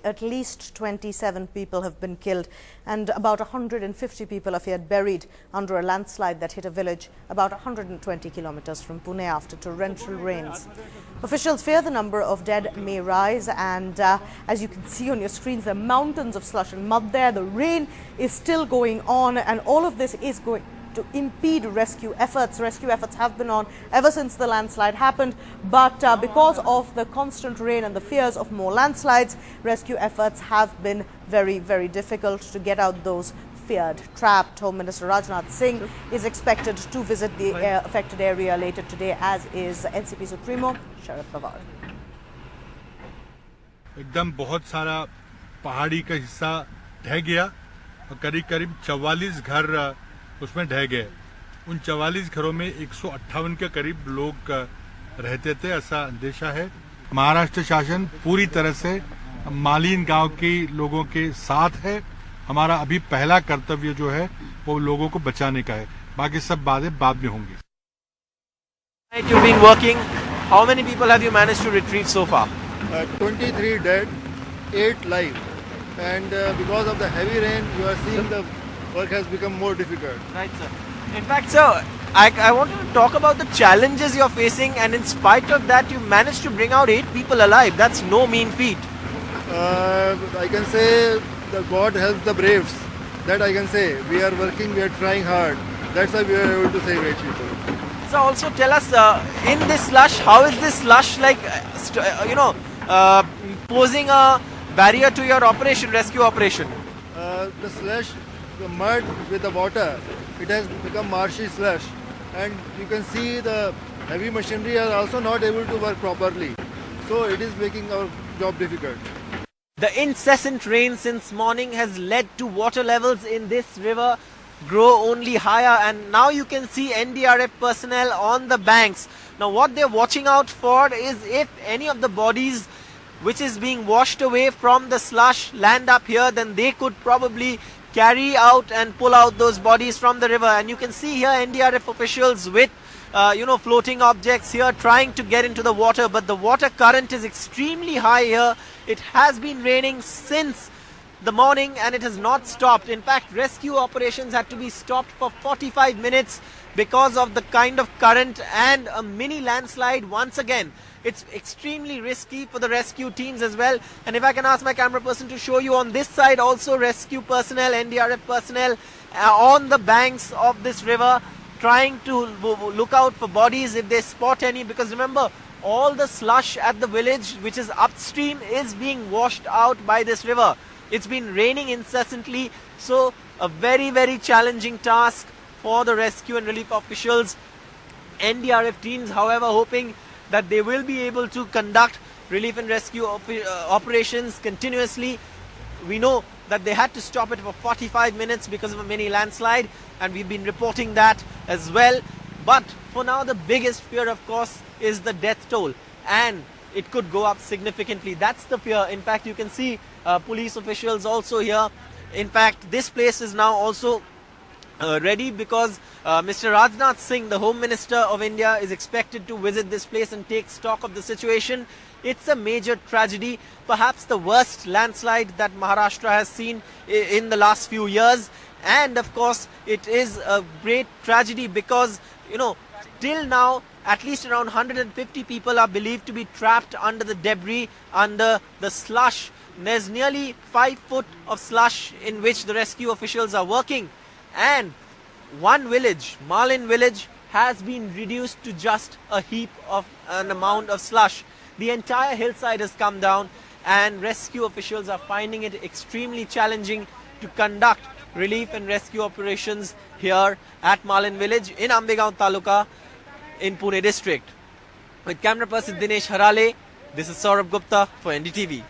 at least 27 people have been killed and about 150 people are feared buried under a landslide that hit a village about 120 kilometers from Pune after torrential rains. Officials fear the number of dead may rise, and as you can see on your screens, there are mountains of slush and mud there. The rain is still going on, and all of this is going to impede rescue efforts. Rescue efforts have been on ever since the landslide happened, but because of the constant rain and the fears of more landslides, rescue efforts have been very, very difficult to get out those feared trapped. Home Minister Rajnath Singh is expected to visit the affected area later today, as is NCP Supremo Sharad Pawar. एकदम बहुत सारा पहाड़ी का हिस्सा ढह गया और करीब 44 घर उसमें ढह गए। उन 44 घरों में 158 के करीब लोग रहते थे, ऐसा अंदेशा है। महाराष्ट्र शासन पूरी तरह से मालीन गांव के लोगों के साथ है। हमारा अभी पहला कर्तव्य जो है वो लोगों को बचाने का है, बाकी सब बातें बाद में होंगी। You've been working. How many people have you managed to retrieve so far? 23 dead, 8 live, and because of the heavy rain, you are seeing the work has become more difficult. Right, sir. In fact, sir, I wanted to talk about the challenges you're facing, and in spite of that, you managed to bring out 8 people alive. That's no mean feat. I can say that God helps the braves. That I can say. We are working, we are trying hard. That's why we are able to save 8 people. So also tell us, in this slush, how is this slush like, posing a barrier to your operation, rescue operation? The slush, the mud with the water, it has become marshy slush, and you can see the heavy machinery are also not able to work properly. So it is making our job difficult. The incessant rain since morning has led to water levels in this river grow only higher, and now you can see NDRF personnel on the banks. Now what they're watching out for is if any of the bodies which is being washed away from the slush land up here, then they could probably carry out and pull out those bodies from the river. And you can see here NDRF officials with floating objects here trying to get into the water, but the water current is extremely high here. It has been raining since the morning and it has not stopped. In fact, rescue operations had to be stopped for 45 minutes because of the kind of current and a mini landslide once again. It's extremely risky for the rescue teams as well. And if I can ask my camera person to show you on this side, also rescue personnel, NDRF personnel on the banks of this river trying to look out for bodies if they spot any, because remember, all the slush at the village which is upstream is being washed out by this river. It's been raining incessantly, so a very, very challenging task for the rescue and relief officials. NDRF teams, however, hoping that they will be able to conduct relief and rescue operations continuously. We know that they had to stop it for 45 minutes because of a mini landslide, and we've been reporting that as well. But for now, the biggest fear, of course, is the death toll, and it could go up significantly. That's the fear. In fact, you can see police officials also here. In fact, this place is now also ready because Mr. Rajnath Singh, the Home Minister of India, is expected to visit this place and take stock of the situation. It's a major tragedy, perhaps the worst landslide that Maharashtra has seen in the last few years. And of course, it is a great tragedy because, till now, at least around 150 people are believed to be trapped under the debris, under the slush. There's nearly 5 foot of slush in which the rescue officials are working. And one village, Malin village, has been reduced to just a heap of an amount of slush. The entire hillside has come down, and rescue officials are finding it extremely challenging to conduct relief and rescue operations here at Malin village in Ambegaon Taluka in Pune district. With camera person Dinesh Harale, this is Saurabh Gupta for NDTV.